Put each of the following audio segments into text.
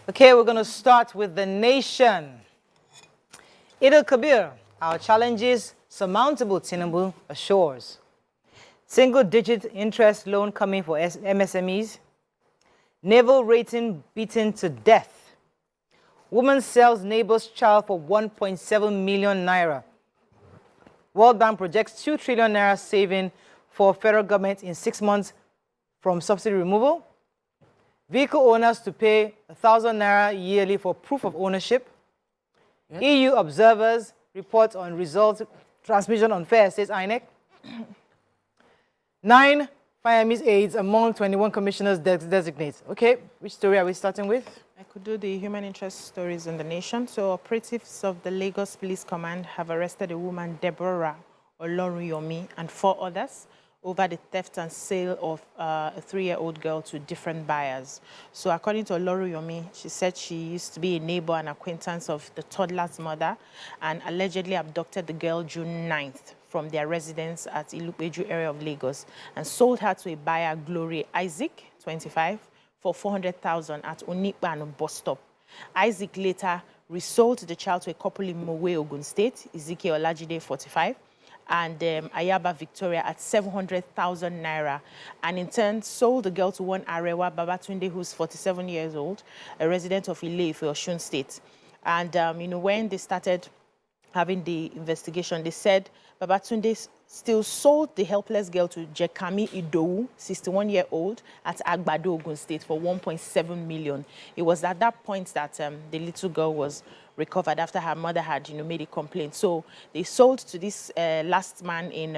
Okay, we're going to start with the nation. Eid Kabir, our challenges surmountable, Tinubu assures. Single-digit interest loan coming for MSMEs. Naval rating beaten to death. Woman sells neighbor's child for 1.7 million naira. World Bank projects 2 trillion naira saving for federal government in 6 months from subsidy removal. Vehicle owners to pay 1,000 naira yearly for proof of ownership. Yeah. EU observers report on results transmission on fair, says INEC. 9 Firearms aides among 21 commissioners designates. Okay, which story are we starting with? I could do the human interest stories in the nation. So operatives of the Lagos Police Command have arrested a woman, Deborah Oloriyomi, and 4 others over the theft and sale of a 3-year-old girl to different buyers. So according to Oloriyomi, she said she used to be a neighbor and acquaintance of the toddler's mother and allegedly abducted the girl June 9th from their residence at Ilupeju area of Lagos and sold her to a buyer, Glory Isaac, 25, for 400,000 at Onipan Bus Stop. Isaac later resold the child to a couple in Mowe, Ogun State, Ezekiel Olajide, 45, and Ayaba Victoria at 700,000 naira, and in turn sold the girl to one Arewa Babatunde, who's 47 years old, a resident of Ile-Ife, Osun State. And when they started having the investigation, they said Babatunde still sold the helpless girl to Jekami Idowu, 61-year-old, at Agbado, Ogun State for 1.7 million. It was at that point that the little girl was recovered after her mother had, made a complaint. So they sold to this last man in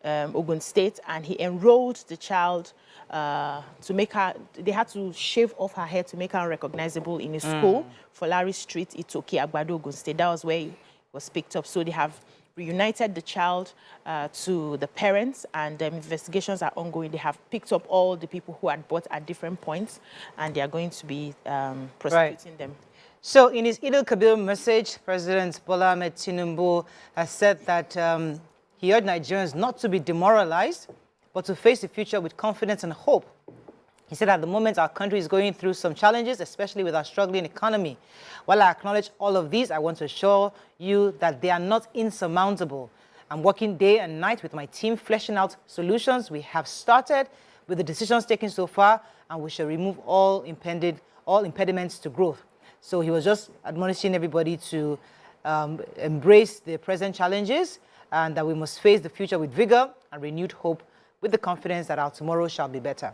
Ogun State, and he enrolled the child to make her, they had to shave off her hair to make her unrecognizable in a school, Folari Street, Itoki, Agbado, Ogun State. That was where he was picked up. So they have reunited the child to the parents, and investigations are ongoing. They have picked up all the people who had bought at different points, and they are going to be prosecuting them. So in his Eid al-Kabir message, President Bola Ahmed Tinubu has said that he urged Nigerians not to be demoralized, but to face the future with confidence and hope. He said at the moment our country is going through some challenges, especially with our struggling economy. While I acknowledge all of these, I want to assure you that they are not insurmountable. I'm working day and night with my team, fleshing out solutions. We have started with the decisions taken so far, and we shall remove all impediments to growth. So he was just admonishing everybody to embrace the present challenges, and that we must face the future with vigor and renewed hope, with the confidence that our tomorrow shall be better.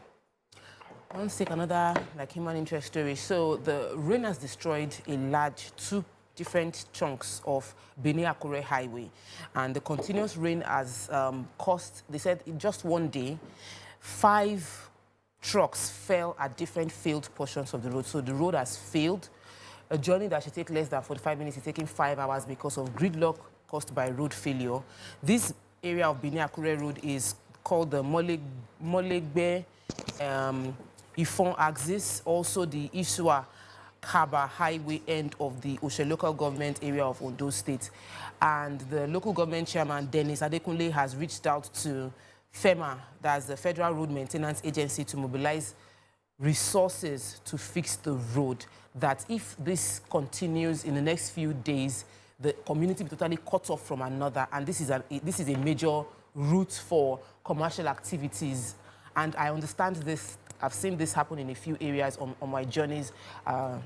Let's take another human interest story. So the rain has destroyed a large 2 different chunks of Benin-Akure Highway, and the continuous rain has caused, they said, in just one day, 5 trucks fell at different failed portions of the road. So the road has failed. A journey that should take less than 45 minutes is taking 5 hours because of gridlock caused by road failure. This area of Benin-Akure Road is called the Molegbe Ifon axis, also the Iswa Kaba Highway end of the Oshe local government area of Ondo State. And the local government chairman, Dennis Adekunle, has reached out to FEMA, that's the Federal Road Maintenance Agency, to mobilize resources to fix the road. That if this continues in the next few days, the community will be totally cut off from another. And this is a major route for commercial activities. And I understand this. I've seen this happen in a few areas on my journeys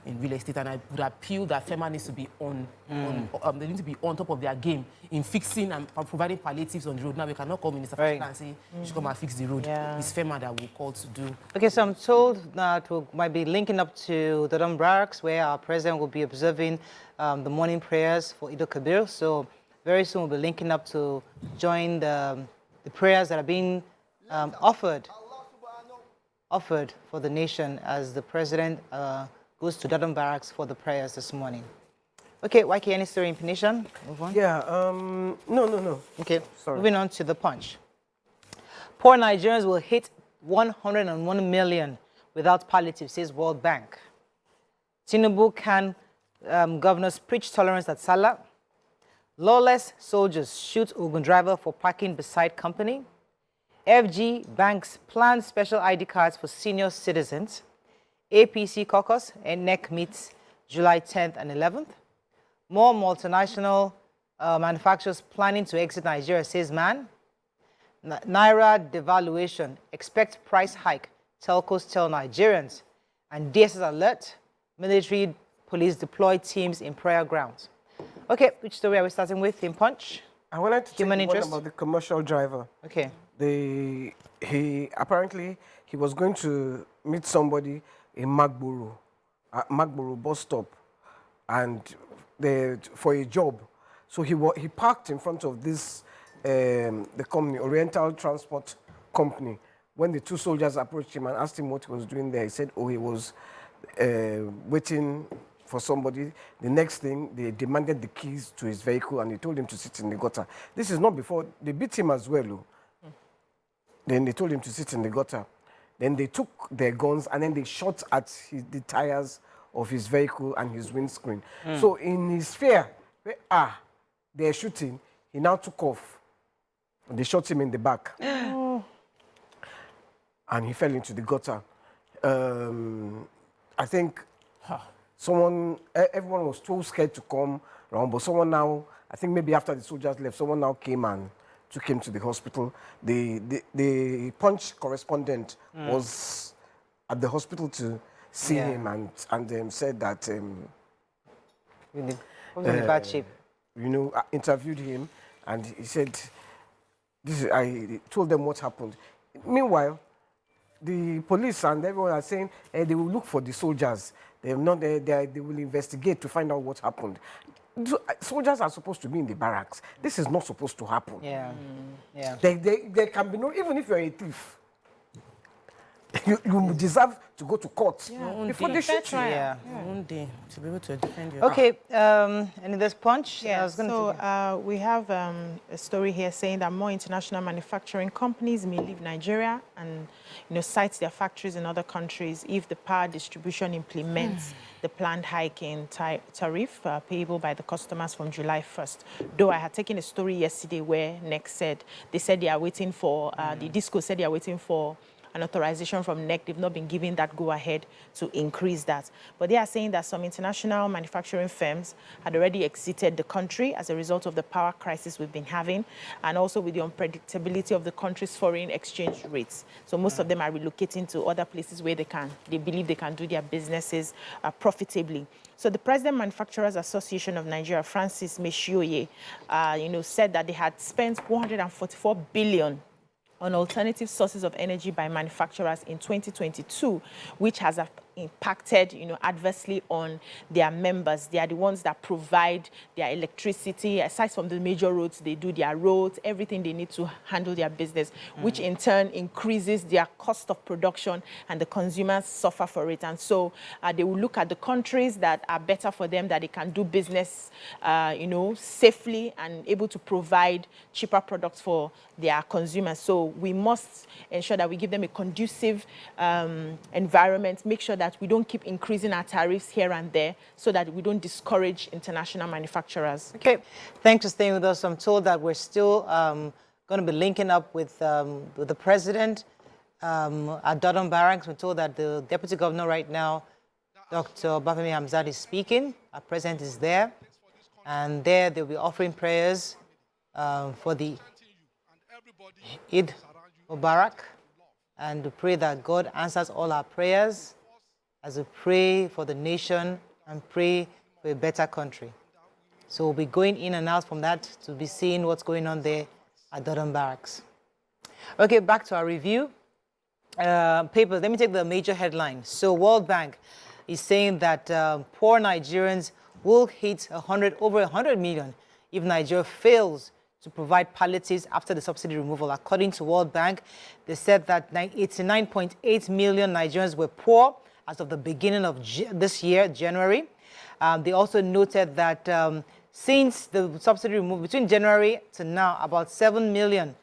in real estate, and I would appeal that FEMA needs to be they need to be on top of their game in fixing and providing palliatives on the road. Now we cannot call Minister Fashika and say you should come and fix the road. Yeah. It's FEMA that we'll call to do. Okay, so I'm told that we might be linking up to the Dodom Barracks, where our president will be observing the morning prayers for Eid al-Kabir. So very soon we'll be linking up to join the prayers that are being offered for the nation as the president goes to Dodom Barracks for the prayers this morning. Okay, YK, any story in Phoenician? Move on. Yeah, no. Okay, sorry. Moving on to the punch. Poor Nigerians will hit 101 million without palliative, says World Bank. Tinubu can governors preach tolerance at Salah. Lawless soldiers shoot Ogun driver for parking beside company. FG banks plan special ID cards for senior citizens. APC caucus and NEC meets July 10th and 11th. More multinational manufacturers planning to exit Nigeria, says man. Naira devaluation, expect price hike, telcos tell Nigerians. And DSS alert, military police deploy teams in prayer grounds. Okay, which story are we starting with in Punch? I wanted to Human take one interest? about the commercial driver. Okay. He apparently he was going to meet somebody in Magboro, at Magboro Bus Stop, and for a job. So he parked in front of this the company, Oriental Transport Company. When the two soldiers approached him and asked him what he was doing there, he said, "Oh, he was waiting for somebody." The next thing, they demanded the keys to his vehicle and he told him to sit in the gutter. This is not before, they beat him as well. Then they told him to sit in the gutter. Then they took their guns and then they shot at the tires of his vehicle and his windscreen. So in his fear, they're shooting, he now took off. They shot him in the back. And he fell into the gutter. I think everyone was too scared to come around, but someone now, I think maybe after the soldiers left, someone now came and took him to the hospital. The Punch correspondent was at the hospital to see him and said that In bad shape. I interviewed him and he said, I told them what happened. Meanwhile, the police and everyone are saying they will look for the soldiers. They will investigate to find out what happened. Soldiers are supposed to be in the barracks. This is not supposed to happen. Yeah. Yeah. There can be no, even if you're a thief, you deserve to go to court before they shoot you. Yeah. One day to be able to defend yourself. Okay, and in this Punch, I Yeah, was going to we have a story here saying that more international manufacturing companies may leave Nigeria and site their factories in other countries if the power distribution implements the planned hike in tariff payable by the customers from July 1st. Though I had taken a story yesterday where NEC said, they are waiting for, the DISCO said they are waiting for an authorization from NEC. They've not been given that go-ahead to increase that. But they are saying that some international manufacturing firms had already exited the country as a result of the power crisis we've been having, and also with the unpredictability of the country's foreign exchange rates. So most of them are relocating to other places where they believe they can do their businesses profitably. So the President Manufacturers Association of Nigeria, Francis Meshioye, said that they had spent 144 billion on alternative sources of energy by manufacturers in 2022, which has impacted, adversely on their members. They are the ones that provide their electricity. Aside from the major roads, they do their roads, everything they need to handle their business, which in turn increases their cost of production, and the consumers suffer for it. And so they will look at the countries that are better for them, that they can do business, safely and able to provide cheaper products for their consumers. So we must ensure that we give them a conducive environment, make sure that we don't keep increasing our tariffs here and there so that we don't discourage international manufacturers. Okay, thanks for staying with us. I'm told that we're still going to be linking up with the president at Dodon Barracks. We're told that the deputy governor right now, Dr. Obafemi Hamzat, is speaking. Our president is there. And there they'll be offering prayers for the Eid Mubarak, and to pray that God answers all our prayers as we pray for the nation and pray for a better country. So we'll be going in and out from that to be seeing what's going on there at Dodon Barracks. Okay, back to our review. Papers, let me take the major headlines. So World Bank is saying that poor Nigerians will hit over 100 million if Nigeria fails to provide palliatives after the subsidy removal. According to World Bank, they said that 89.8 million Nigerians were poor as of the beginning of this year, January. They also noted that since the subsidy removal, between January to now, about 7.1 million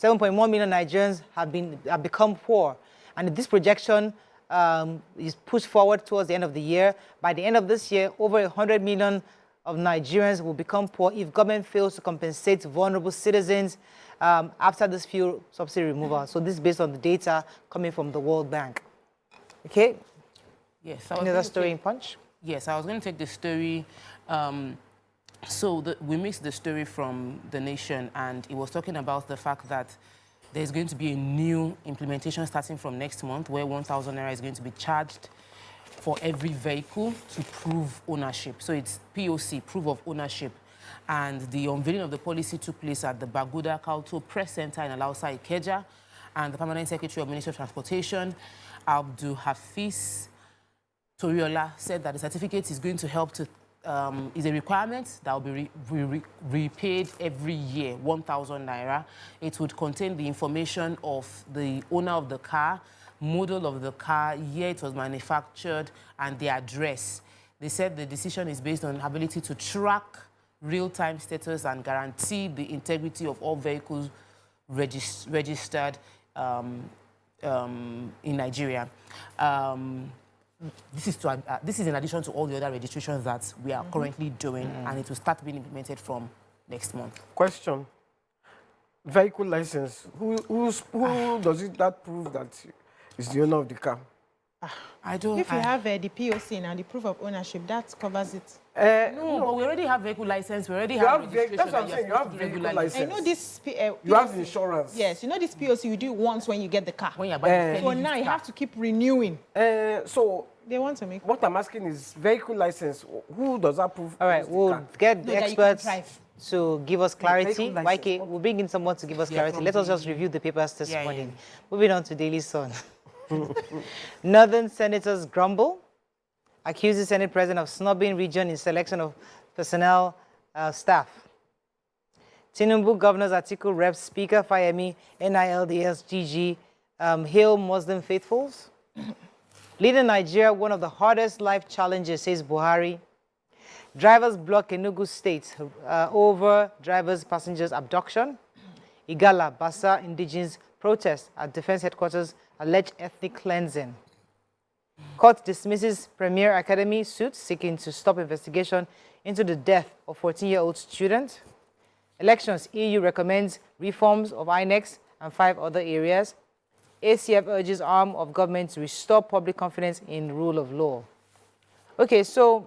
Nigerians have become poor. And this projection is pushed forward towards the end of the year. By the end of this year, over 100 million of Nigerians will become poor if government fails to compensate vulnerable citizens after this fuel subsidy removal. So this is based on the data coming from the World Bank. Okay, Yes. Another story in Punch? Yes, I was going to take the story. We mixed the story from The Nation, and it was talking about the fact that there's going to be a new implementation starting from next month where 1,000 naira is going to be charged for every vehicle to prove ownership. So it's POC, proof of ownership. And the unveiling of the policy took place at the Baguda Kauto Press Center in Alausa, Ikeja. And the Permanent Secretary of Ministry of Transportation, Abdul Hafiz Toriola, said that the certificate is going to help to, is a requirement that will be repaid every year, 1,000 naira. It would contain the information of the owner of the car, model of the car, year it was manufactured, and the address. They said the decision is based on ability to track real-time status and guarantee the integrity of all vehicles registered in Nigeria. This is in addition to all the other registrations that we are currently doing, and it will start being implemented from next month. Question. Vehicle license. Who does it that prove that is the owner of the car? I don't. If you have the POC and the proof of ownership, that covers it. No, but we already have vehicle license. We already have registration. That's what I'm saying. You have vehicle license. I know this. You have insurance. Yes, you know this POC you do once when you get the car. When you're buying So now you have to keep renewing. So They want to make. what I'm asking is vehicle license. Who does that prove? All right, we'll get the that you can experts drive. to give us clarity. vehicle license. YK, we'll bring in someone to give us clarity. Let us just review the papers this Yeah, morning. Moving on to Daily Sun. Northern senators grumble, accusing Senate President of snubbing region in selection of personnel staff. Tinubu Governor's article reps Speaker Fayemi, NILDS, GG, hail Muslim faithfuls. Leading Nigeria, one of the hardest life challenges, says Buhari. Drivers block Enugu State over drivers' passengers' abduction. Igala, Basa indigenous protest at Defense Headquarters, alleged ethnic cleansing. Court dismisses Premier Academy suit seeking to stop investigation into the death of 14-year-old student. Elections, EU recommends reforms of INEX and 5 other areas. ACF urges arm of government to restore public confidence in rule of law. Okay, so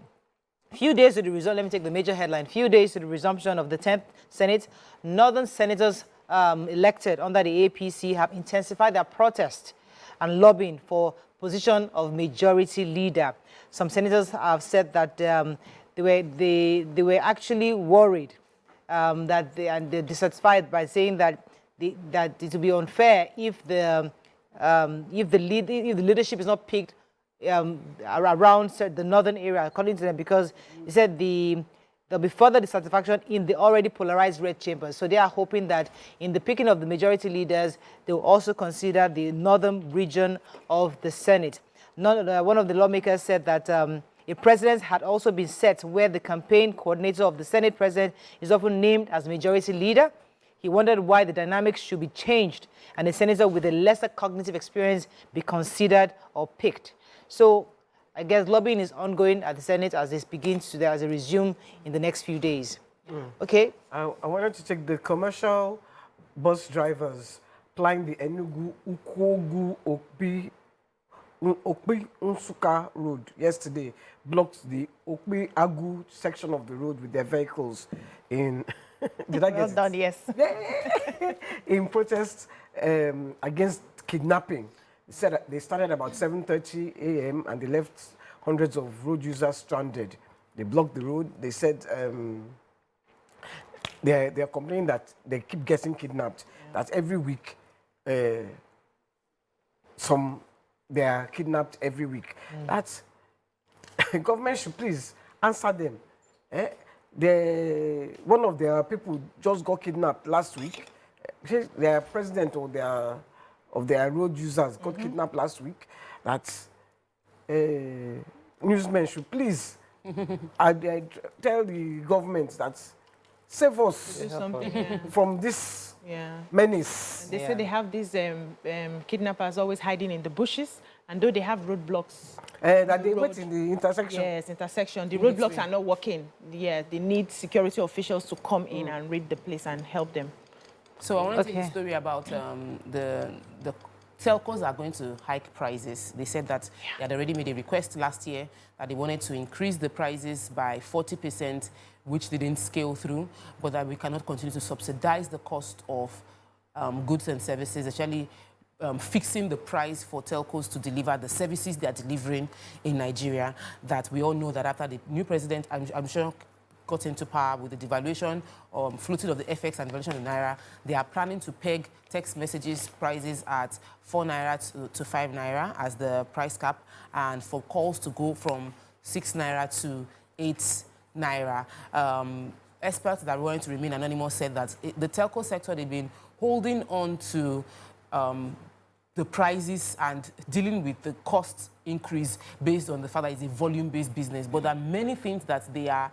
few days to the result, let me take the major headline. Few days to the resumption of the 10th Senate, Northern senators elected under the APC have intensified their protest and lobbying for position of majority leader. Some senators have said that they were actually worried that they're dissatisfied by saying that that it would be unfair if the leadership is not picked around the northern area, according to them, because they said there'll be further dissatisfaction in the already polarized red chambers. So they are hoping that in the picking of the majority leaders, they will also consider the northern region of the Senate. One of the lawmakers said that a precedent had also been set where the campaign coordinator of the Senate president is often named as majority leader. He wondered why the dynamics should be changed and a senator with a lesser cognitive experience be considered or picked. So I guess lobbying is ongoing at the Senate as it begins to resume in the next few days. Okay. I wanted to take the commercial bus drivers plying the Enugu Ukwogu Okpi Unsuka road yesterday, blocked the Okpi Agu section of the road with their vehicles in. Did I get Well done, yes. in protest against kidnapping. They started about 7:30 a.m. and they left hundreds of road users stranded. They blocked the road. They said they're complaining that they keep getting kidnapped. That every week, they are kidnapped every week. That's government should please answer them. One of their people just got kidnapped last week. Their president of their road users got kidnapped last week. That newsmen should please I tell the government that save us from this menace. They say they have these kidnappers always hiding in the bushes, and though they have roadblocks. That they wait in the intersection. Yes, intersection. The roadblocks are not working. Yeah, they need security officials to come in and read the place and help them. So I want to tell you a story about the telcos are going to hike prices. They said that they had already made a request last year that they wanted to increase the prices by 40%, which they didn't scale through, but that we cannot continue to subsidize the cost of goods and services, especially fixing the price for telcos to deliver the services they are delivering in Nigeria. That we all know that after the new president, I'm sure, got into power with the devaluation, floating of the FX and devaluation of the Naira, they are planning to peg text messages prices at 4 Naira to 5 Naira as the price cap, and for calls to go from 6 Naira to 8 Naira. Experts that wanted to remain anonymous said that the telco sector, they've been holding on to the prices and dealing with the cost increase based on the fact that it's a volume-based business. But there are many things that their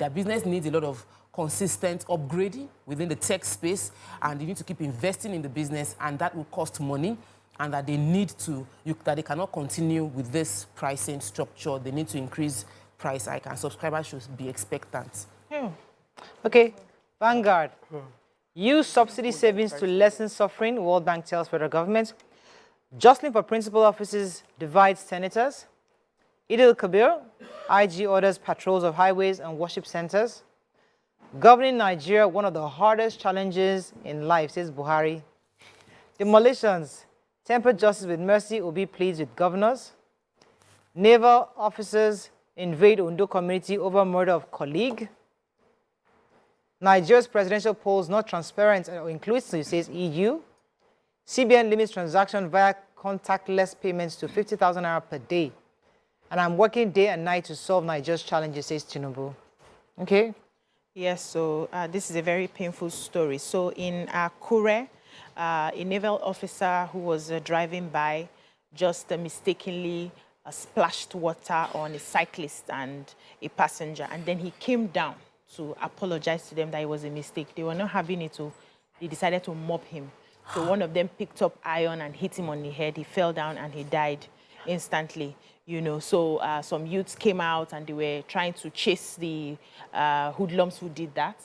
business needs a lot of consistent upgrading within the tech space, and they need to keep investing in the business, and that will cost money, and that they need to, that they cannot continue with this pricing structure. They need to increase price hike, and subscribers should be expectant. Yeah. Okay, Vanguard. Use subsidy savings to lessen suffering, World Bank tells federal government. Jostling for principal offices divides senators. Idil Kabir, IG orders patrols of highways and worship centers. Governing Nigeria, one of the hardest challenges in life, says Buhari. Demolitions, temper justice with mercy, Obi pleads with governors. Naval officers invade Ondo community over murder of colleague. Nigeria's presidential polls not transparent or inclusive, says EU. CBN limits transaction via contactless payments to 50,000 naira per day. And I'm working day and night to solve Nigeria's challenges, says Tinubu. Okay? Yes, so this is a very painful story. So in Akure, a naval officer who was driving by just mistakenly splashed water on a cyclist and a passenger, and then he came down to apologize to them that it was a mistake. They were not having it, so they decided to mob him. So one of them picked up iron and hit him on the head. He fell down and he died instantly. You know, so some youths came out and they were trying to chase the hoodlums who did that.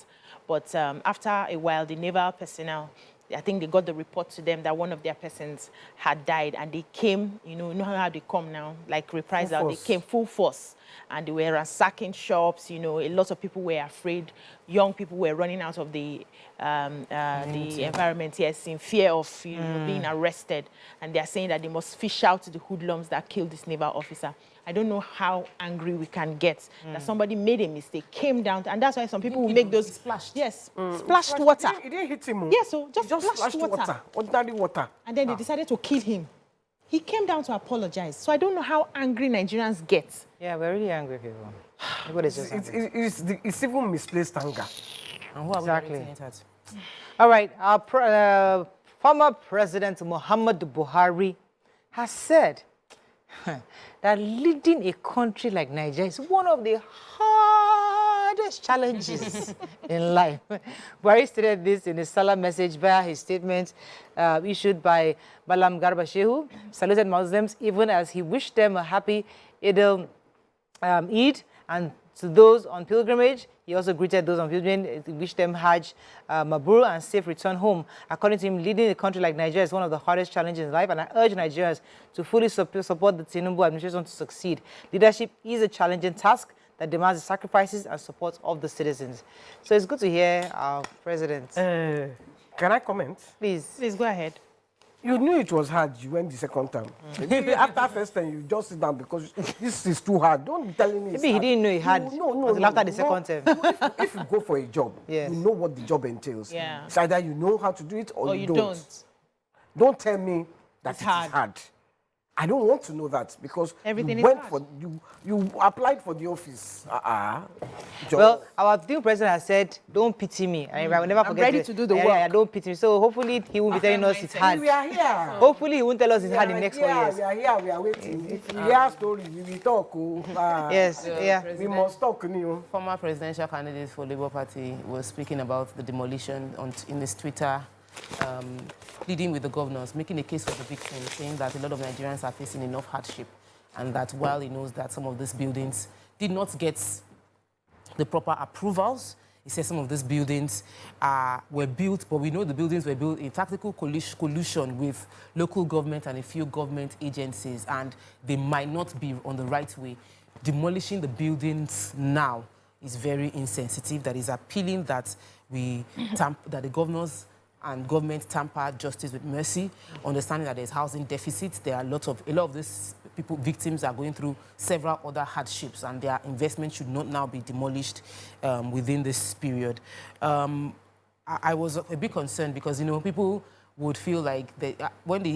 But after a while, the naval personnel, I think they got the report to them that one of their persons had died, and they came, you know how they come now, like reprisal, they came full force, and they were ransacking shops, you know, a lot of people were afraid, young people were running out of the environment, yes, in fear of being arrested, and they are saying that they must fish out the hoodlums that killed this naval officer. I don't know how angry we can get that somebody made a mistake, came down, and that's why some people will make those splashed. Yes, splashed water. It didn't hit him. Yes, so just splashed water, ordinary water. And then they decided to kill him. He came down to apologize. So I don't know how angry Nigerians get. Yeah, we're really angry people. Everybody's just angry. It's even misplaced anger. And who are Exactly. we rating it at? All right, our former President Muhammadu Buhari has said that leading a country like Nigeria is one of the hardest challenges in life. Buhari stated this in a Salah message via his statement issued by Malam Garba Shehu, saluted Muslims even as he wished them a happy Eid, and to those on pilgrimage, he also greeted those on pilgrimage, wished them Hajj Mabrur and safe return home. According to him, leading a country like Nigeria is one of the hardest challenges in life, and I urge Nigerians to fully support the Tinubu administration to succeed. Leadership is a challenging task that demands the sacrifices and support of the citizens. So it's good to hear our president. Can I comment? Please. Please go ahead. You knew it was hard. You went the second time. Maybe after first time, you just sit down because this is too hard. Don't be telling me. Maybe he didn't know he had. No. After the second time. If you go for a job, Yes. you know what the job entails. Yeah. It's either you know how to do it or you don't. don't. Don't tell me that It's it hard. is hard. I don't want to know that because Everything you is went hard. for you applied for the office. Well, our new president has said, don't pity me. I will never forget ready it. to do the Yeah, work. Don't pity me. So hopefully he won't be telling us it's hard. We are here. Hopefully he won't tell us it's hard in the next 4 years. We are here. We are waiting. If we hear story, we will talk. Yes, yeah. We must talk. You. Former presidential candidate for Labour Party was speaking about the demolition in his Twitter, pleading with the governors, making a case for the victims, saying that a lot of Nigerians are facing enough hardship, and that while he knows that some of these buildings did not get the proper approvals, He said some of these buildings were built, but we know the buildings were built in tactical collusion with local government and a few government agencies, and they might not be on the right way. Demolishing the buildings now is very insensitive. That is appealing that that the governors and government tamper justice with mercy, understanding that there's housing deficits. There are a lot of these victims are going through several other hardships, and their investment should not now be demolished within this period. I was a bit concerned because, you know, people would feel like when the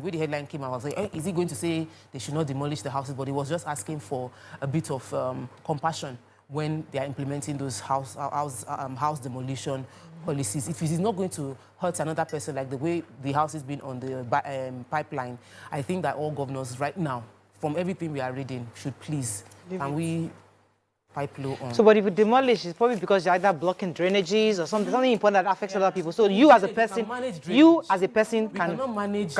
way the headline came out, I was like, is he going to say they should not demolish the houses? But he was just asking for a bit of compassion when they are implementing those house demolition policies. If it is not going to hurt another person like the way the house has been on the pipeline, I think that all governors right now, from everything we are reading, should please, and we pipe low on. So, but if you demolish, it's probably because you're either blocking drainages or something important that affects other people. So you as a person, cannot manage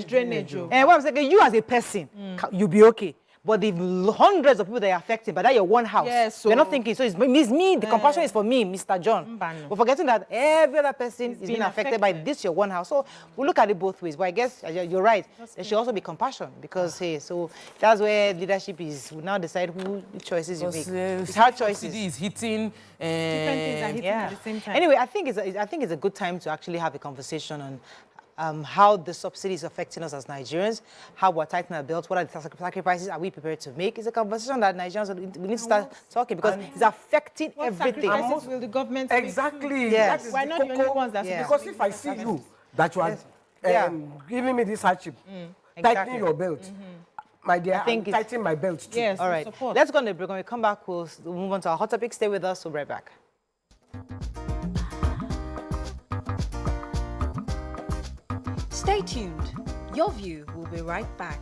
drainage. And what I'm saying, you as a person, you'll be okay. But the hundreds of people that are affected, but that your one house, yes, you're not thinking, so it's me, the compassion is for me, Mr. John. But forgetting that every other person is being affected by this, your one house. So we look at it both ways. But I guess you're right. There should also be compassion because, hey, so that's where leadership is. We now decide who choices you make. It's hard choices. Is hitting different things are hitting at the same time. Anyway, I think it's a good time to actually have a conversation on how the subsidy is affecting us as Nigerians, how we're tightening our belts, what are the sacrifices are we prepared to make? It's a conversation that Nigerians, we need to start talking because it's affecting everything. What sacrifices will the government make? Exactly. Yes. Why not the only ones that Because if I see you, that you are giving me this hardship, tightening your belt, my dear, I'm tightening my belt too. Yes, all right. Let's go on the break. When we come back, we'll move on to our hot topic. Stay with us. We'll be right back. Stay tuned. Your View will be right back.